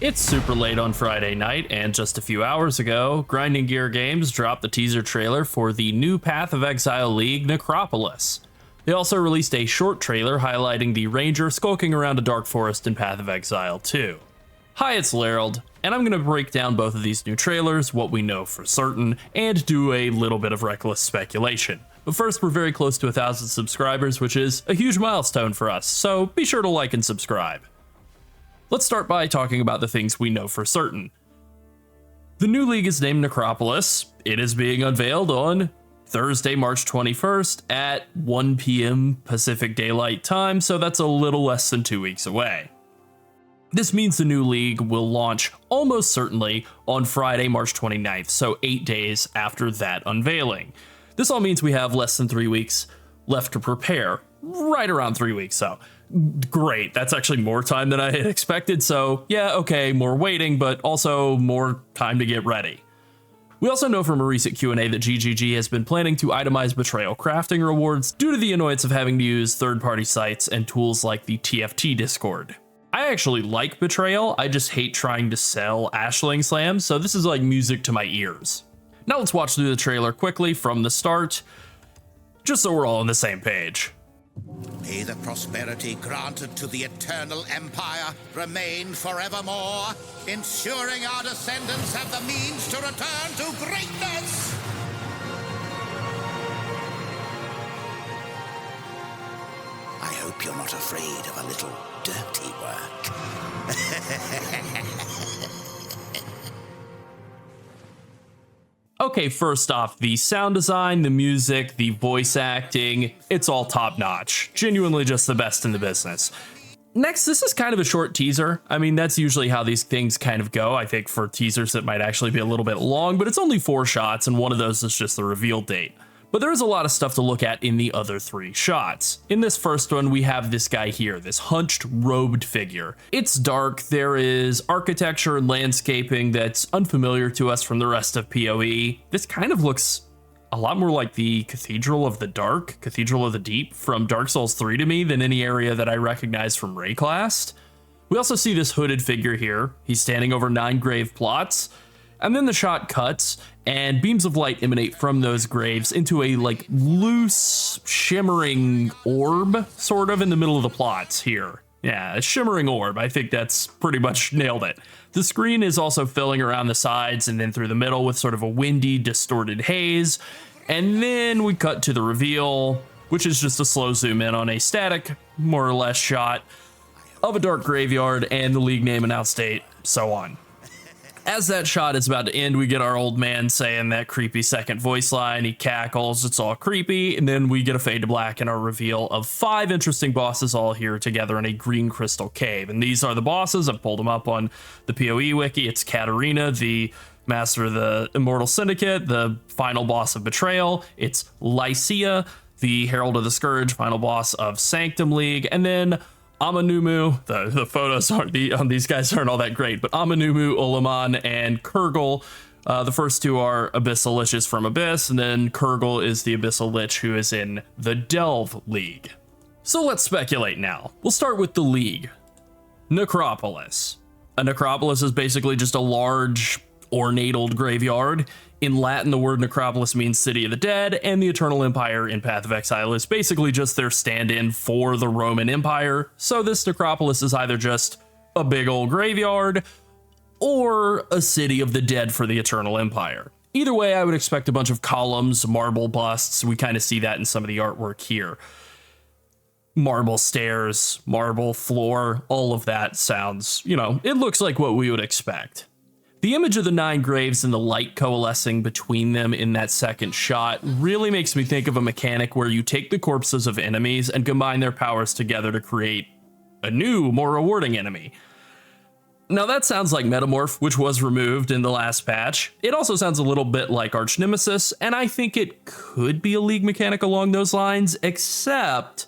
It's super late on Friday night, and just a few hours ago, Grinding Gear Games dropped the teaser trailer for the new Path of Exile League Necropolis. They also released a short trailer highlighting the Ranger skulking around a dark forest in Path of Exile 2. Hi, it's Lerald, and I'm going to break down both of these new trailers, what we know for certain, and do a little bit of reckless speculation. But first, we're very close to 1,000 subscribers, which is a huge milestone for us, so be sure to like and subscribe. Let's start by talking about the things we know for certain. The new league is named Necropolis. It is being unveiled on Thursday, March 21st at 1 p.m. Pacific Daylight Time, so that's a little less than 2 weeks away. This means the new league will launch almost certainly on Friday, March 29th, so 8 days after that unveiling. This all means we have less than 3 weeks left to prepare, right around 3 weeks, so great. That's actually more time than I had expected, so yeah, okay, more waiting, but also more time to get ready. We also know from a recent Q&A that GGG has been planning to itemize betrayal crafting rewards due to the annoyance of having to use third-party sites and tools like the TFT Discord. I actually like betrayal, I just hate trying to sell Ashling Slams, so this is like music to my ears. Now let's watch through the trailer quickly from the start, just so we're all on the same page. May the prosperity granted to the Eternal Empire remain forevermore, ensuring our descendants have the means to return to greatness! I hope you're not afraid of a little dirty work. Okay, first off, the sound design, the music, the voice acting, it's all top notch. Genuinely just the best in the business. Next, this is kind of a short teaser. I mean, that's usually how these things kind of go. I think for teasers that might actually be a little bit long, but it's only 4 shots and one of those is just the reveal date. But there is a lot of stuff to look at in the other 3 shots. In this first one, we have this guy here, this hunched, robed figure. It's dark, there is architecture and landscaping that's unfamiliar to us from the rest of PoE. This kind of looks a lot more like the Cathedral of the Dark, Cathedral of the Deep from Dark Souls 3 to me than any area that I recognize from Rayclast. We also see this hooded figure here. He's standing over 9 grave plots. And then the shot cuts, and beams of light emanate from those graves into a like loose, shimmering orb, sort of in the middle of the plots here. Yeah, a shimmering orb. I think that's pretty much nailed it. The screen is also filling around the sides and then through the middle with sort of a windy, distorted haze. And then we cut to the reveal, which is just a slow zoom in on a static, more or less shot of a dark graveyard and the league name, announce date, so on. As that shot is about to end, we get our old man saying that creepy second voice line. He cackles, it's all creepy, and then we get a fade to black and our reveal of 5 interesting bosses all here together in a green crystal cave. And these are the bosses. I've pulled them up on the PoE wiki. It's Katarina, the master of the Immortal Syndicate, the final boss of Betrayal. It's Lycia, the Herald of the Scourge, final boss of Sanctum League, and then Amanumu. The photos on these guys aren't all that great, but Amanumu, Ulaman, and Kurgle. The first 2 are Abyssal Liches from Abyss, and then Kurgle is the Abyssal Lich who is in the Delve League. So let's speculate now. We'll start with the League. Necropolis. A necropolis is basically just a large, ornate old graveyard. In Latin, the word necropolis means city of the dead, and the Eternal Empire in Path of Exile is basically just their stand-in for the Roman Empire. So this necropolis is either just a big old graveyard or a city of the dead for the Eternal Empire. Either way, I would expect a bunch of columns, marble busts. We kind of see that in some of the artwork here. Marble stairs, marble floor, all of that sounds, it looks like what we would expect. The image of the 9 graves and the light coalescing between them in that second shot really makes me think of a mechanic where you take the corpses of enemies and combine their powers together to create a new, more rewarding enemy. Now that sounds like Metamorph, which was removed in the last patch. It also sounds a little bit like Arch Nemesis, and I think it could be a League mechanic along those lines, except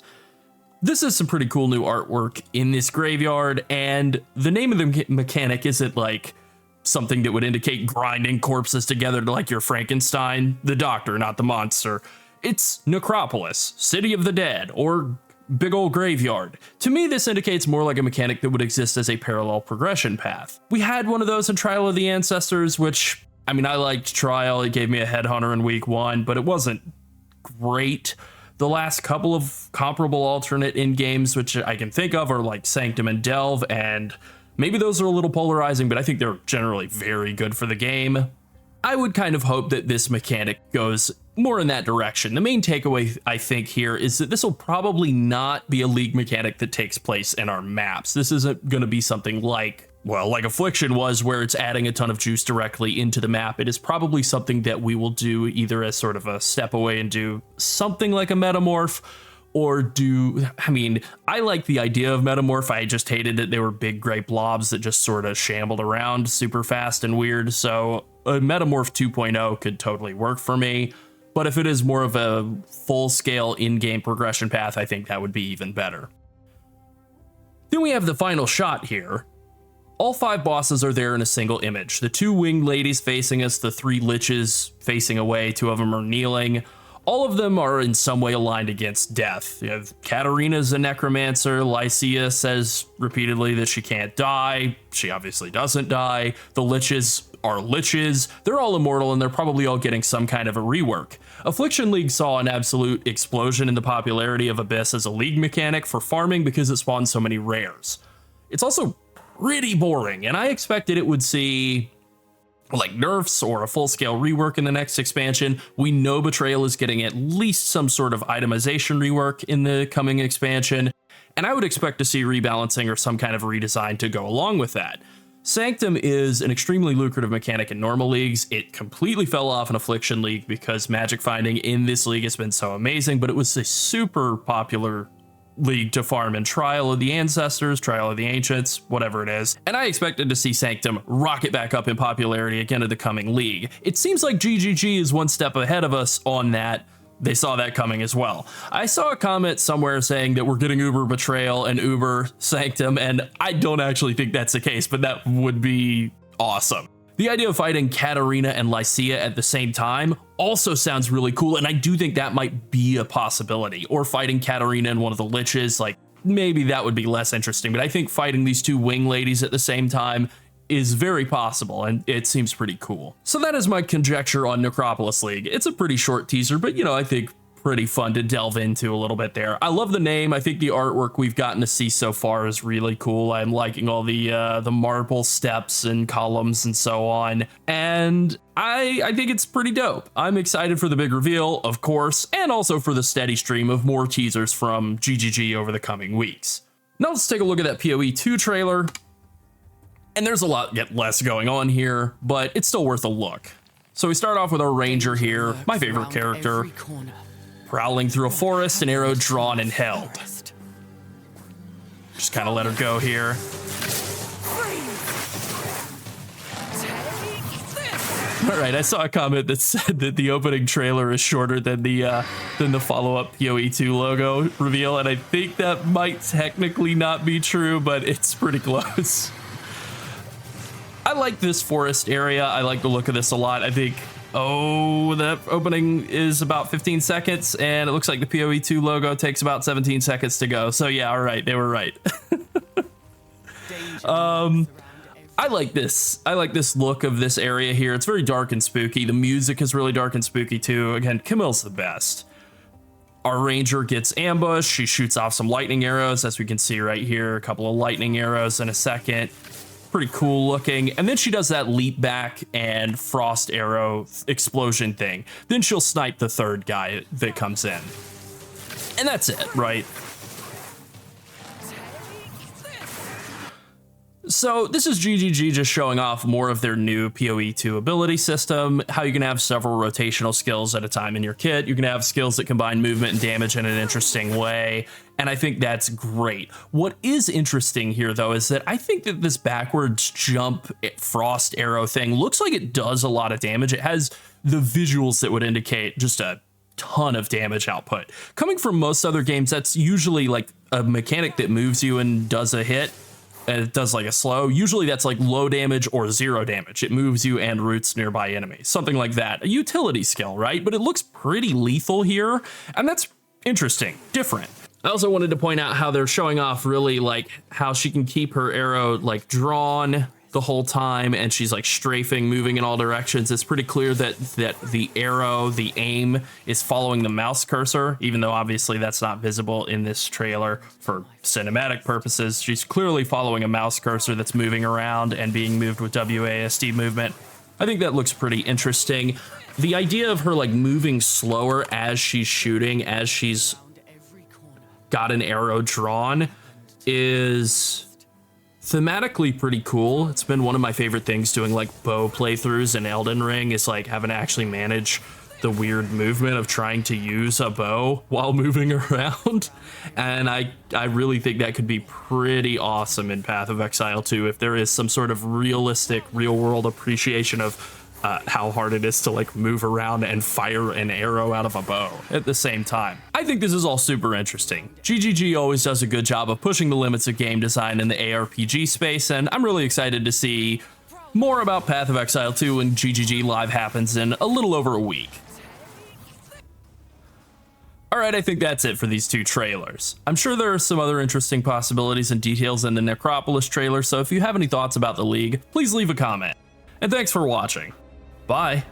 this is some pretty cool new artwork in this graveyard, and the name of the mechanic isn't like something that would indicate grinding corpses together to like your Frankenstein, the doctor, not the monster. It's Necropolis, City of the Dead, or big old graveyard. To me, this indicates more like a mechanic that would exist as a parallel progression path. We had one of those in Trial of the Ancestors, which, I mean, I liked Trial. It gave me a headhunter in week 1, but it wasn't great. The last couple of comparable alternate end games, which I can think of, are like Sanctum and Delve, and maybe those are a little polarizing, but I think they're generally very good for the game. I would kind of hope that this mechanic goes more in that direction. The main takeaway, I think, here is that this will probably not be a League mechanic that takes place in our maps. This isn't going to be something like, well, like Affliction was, where it's adding a ton of juice directly into the map. It is probably something that we will do either as sort of a step away and do something like a Metamorph, or do, I mean, I like the idea of Metamorph. I just hated that they were big gray blobs that just sort of shambled around super fast and weird. So a Metamorph 2.0 could totally work for me. But if it is more of a full-scale in-game progression path, I think that would be even better. Then we have the final shot here. All 5 bosses are there in a single image. The 2 winged ladies facing us, the 3 liches facing away, 2 of them are kneeling. All of them are in some way aligned against death. You have Katarina's a necromancer. Lycia says repeatedly that she can't die. She obviously doesn't die. The liches are liches. They're all immortal, and they're probably all getting some kind of a rework. Affliction League saw an absolute explosion in the popularity of Abyss as a League mechanic for farming because it spawned so many rares. It's also pretty boring, and I expected it would see like nerfs or a full-scale rework in the next expansion. We know Betrayal is getting at least some sort of itemization rework in the coming expansion, and I would expect to see rebalancing or some kind of redesign to go along with that. Sanctum is an extremely lucrative mechanic in normal leagues. It completely fell off in Affliction League because magic finding in this league has been so amazing, but it was a super popular league to farm in Trial of the Ancestors, Trial of the Ancients, whatever it is. And I expected to see Sanctum rocket back up in popularity again in the coming league. It seems like GGG is one step ahead of us on that. They saw that coming as well. I saw a comment somewhere saying that we're getting Uber Betrayal and Uber Sanctum, and I don't actually think that's the case, but that would be awesome. The idea of fighting Katarina and Lycia at the same time also sounds really cool, and I do think that might be a possibility. Or fighting Katarina and one of the liches, like maybe that would be less interesting, but I think fighting these 2 wing ladies at the same time is very possible, and it seems pretty cool. So that is my conjecture on Necropolis League. It's a pretty short teaser, but I think pretty fun to delve into a little bit there. I love the name. I think the artwork we've gotten to see so far is really cool. I'm liking all the marble steps and columns and so on, and I think it's pretty dope. I'm excited for the big reveal, of course, and also for the steady stream of more teasers from GGG over the coming weeks. Now let's take a look at that PoE 2 trailer. And there's a lot less going on here, but it's still worth a look. So we start off with our ranger here, my favorite character, prowling through a forest, an arrow drawn and held. Just kind of let her go here. All right, I saw a comment that said that the opening trailer is shorter than the follow-up PoE 2 logo reveal, and I think that might technically not be true, but it's pretty close. I like this forest area. I like the look of this a lot. I think, the opening is about 15 seconds, and it looks like the PoE 2 logo takes about 17 seconds to go. So yeah, all right, they were right. I like this. I like this look of this area here. It's very dark and spooky. The music is really dark and spooky too. Again, Camille's the best. Our ranger gets ambushed. She shoots off some lightning arrows, as we can see right here. A couple of lightning arrows in a second. Pretty cool looking. And then she does that leap back and frost arrow explosion thing. Then she'll snipe the 3rd guy that comes in. And that's it, right? So this is GGG just showing off more of their new PoE 2 ability system, how you can have several rotational skills at a time in your kit. You can have skills that combine movement and damage in an interesting way, and I think that's great. What is interesting here, though, is that I think that this backwards jump frost arrow thing looks like it does a lot of damage. It has the visuals that would indicate just a ton of damage output. Coming from most other games, that's usually like a mechanic that moves you and does a hit, and it does like a slow. Usually that's like low damage or 0 damage. It moves you and roots nearby enemies, something like that. A utility skill, right? But it looks pretty lethal here, and that's interesting, different. I also wanted to point out how they're showing off really like how she can keep her arrow like drawn the whole time, and she's like strafing, moving in all directions. It's pretty clear that the arrow, the aim, is following the mouse cursor, even though obviously that's not visible in this trailer for cinematic purposes. She's clearly following a mouse cursor that's moving around and being moved with WASD movement. I think that looks pretty interesting. The idea of her like moving slower as she's shooting, as she's got an arrow drawn, is thematically pretty cool. It's been one of my favorite things doing like bow playthroughs in Elden Ring, is like having to actually manage the weird movement of trying to use a bow while moving around. And I really think that could be pretty awesome in Path of Exile 2 if there is some sort of realistic, real world appreciation of how hard it is to like move around and fire an arrow out of a bow at the same time. I think this is all super interesting. GGG always does a good job of pushing the limits of game design in the ARPG space, and I'm really excited to see more about Path of Exile 2 when GGG Live happens in a little over a week. Alright, I think that's it for these two trailers. I'm sure there are some other interesting possibilities and details in the Necropolis trailer, so if you have any thoughts about the League, please leave a comment. And thanks for watching. Bye.